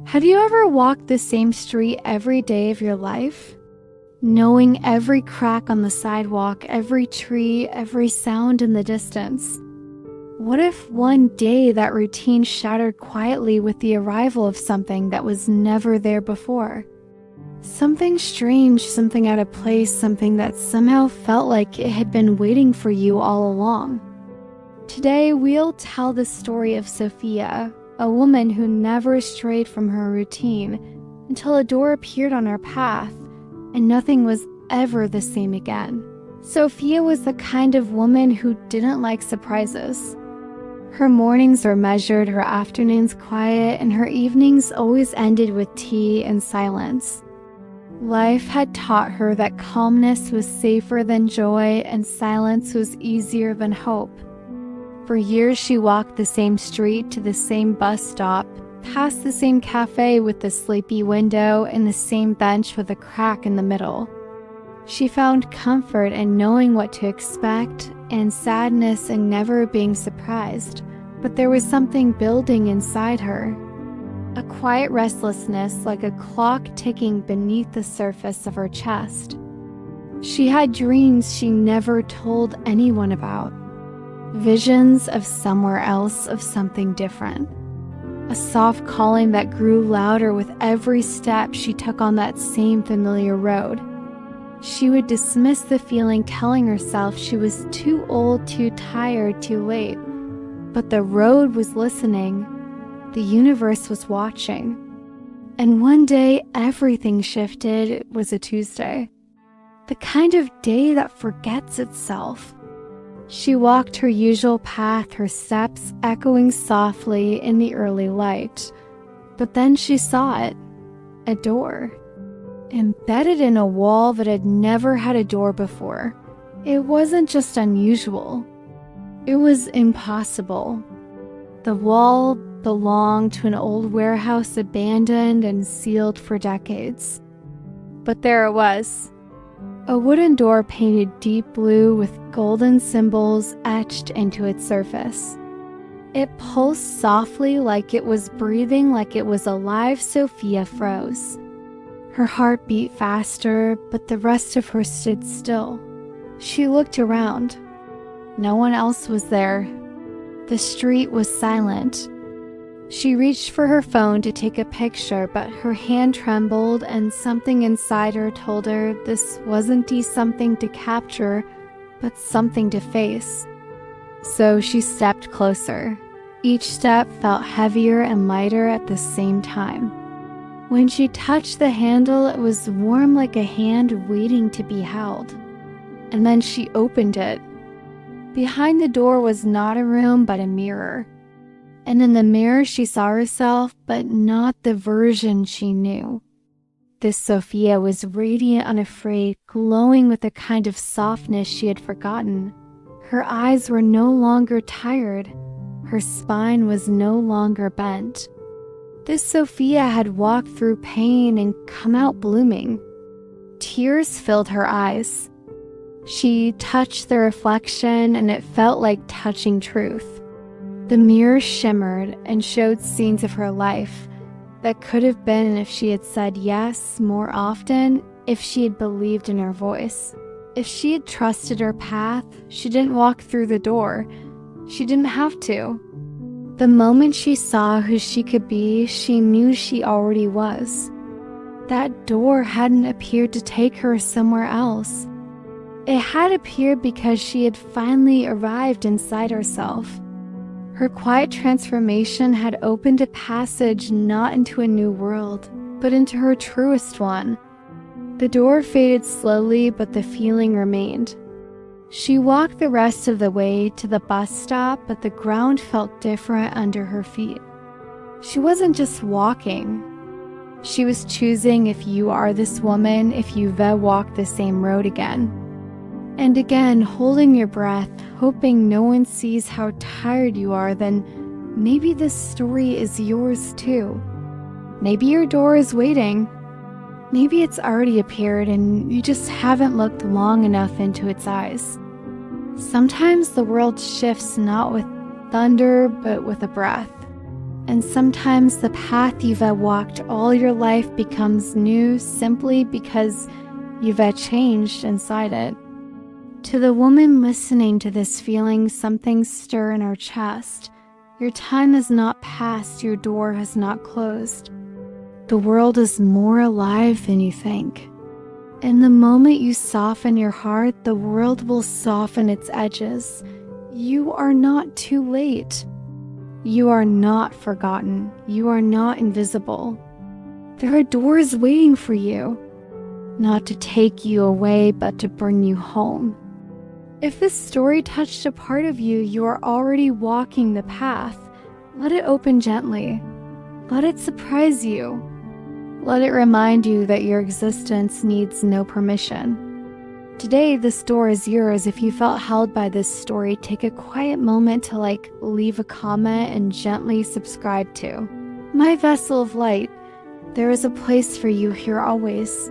Have you ever walked the same street every day of your life? Knowing every crack on the sidewalk, every tree, every sound in the distance? What if one day that routine shattered quietly with the arrival of something that was never there before? Something strange, something out of place, something that somehow felt like it had been waiting for you all along. Today, we'll tell the story of Sophia, a woman who never strayed from her routine until a door appeared on her path and nothing was ever the same again. Sophia was the kind of woman who didn't like surprises. Her mornings were measured, her afternoons quiet, and her evenings always ended with tea and silence. Life had taught her that calmness was safer than joy and silence was easier than hope. For years she walked the same street to the same bus stop, past the same cafe with the sleepy window and the same bench with a crack in the middle. She found comfort in knowing what to expect and sadness in never being surprised, but there was something building inside her. A quiet restlessness like a clock ticking beneath the surface of her chest. She had dreams she never told anyone about. Visions of somewhere else, of something different. A soft calling that grew louder with every step she took on that same familiar road. She would dismiss the feeling, telling herself she was too old, too tired, too late. But the road was listening. The universe was watching. And one day, everything shifted. It was a Tuesday. The kind of day that forgets itself. She walked her usual path, her steps echoing softly in the early light. But then she saw it. A door. Embedded in a wall that had never had a door before. It wasn't just unusual. It was impossible. The wall belonged to an old warehouse abandoned and sealed for decades. But there it was. A wooden door painted deep blue with golden symbols etched into its surface. It pulsed softly like it was breathing, like it was alive. Sophia froze. Her heart beat faster, but the rest of her stood still. She looked around. No one else was there. The street was silent. She reached for her phone to take a picture, but her hand trembled and something inside her told her this wasn't something to capture, but something to face. So she stepped closer. Each step felt heavier and lighter at the same time. When she touched the handle, it was warm like a hand waiting to be held. And then she opened it. Behind the door was not a room, but a mirror. And in the mirror she saw herself, but not the version she knew. This Sophia was radiant, unafraid, glowing with a kind of softness she had forgotten. Her eyes were no longer tired. Her spine was no longer bent. This Sophia had walked through pain and come out blooming. Tears filled her eyes. She touched the reflection, and it felt like touching truth. The mirror shimmered and showed scenes of her life that could have been if she had said yes more often, if she had believed in her voice. If she had trusted her path, she didn't walk through the door. She didn't have to. The moment she saw who she could be, she knew she already was. That door hadn't appeared to take her somewhere else. It had appeared because she had finally arrived inside herself. Her quiet transformation had opened a passage not into a new world, but into her truest one. The door faded slowly, but the feeling remained. She walked the rest of the way to the bus stop, but the ground felt different under her feet. She wasn't just walking. She was choosing if you are this woman, if you will walk the same road again. And again, holding your breath, hoping no one sees how tired you are, then maybe this story is yours too. Maybe your door is waiting. Maybe it's already appeared and you just haven't looked long enough into its eyes. Sometimes the world shifts not with thunder, but with a breath. And sometimes the path you've walked all your life becomes new simply because you've changed inside it. To the woman listening to this, feeling something stir in her chest, your time has not passed, your door has not closed. The world is more alive than you think. In the moment you soften your heart, the world will soften its edges. You are not too late. You are not forgotten. You are not invisible. There are doors waiting for you, not to take you away, but to bring you home. If this story touched a part of you, you are already walking the path. Let it open gently. Let it surprise you. Let it remind you that your existence needs no permission. Today, this door is yours. If you felt held by this story, take a quiet moment to leave a comment and gently subscribe to My Vessel of Light. There is a place for you here always.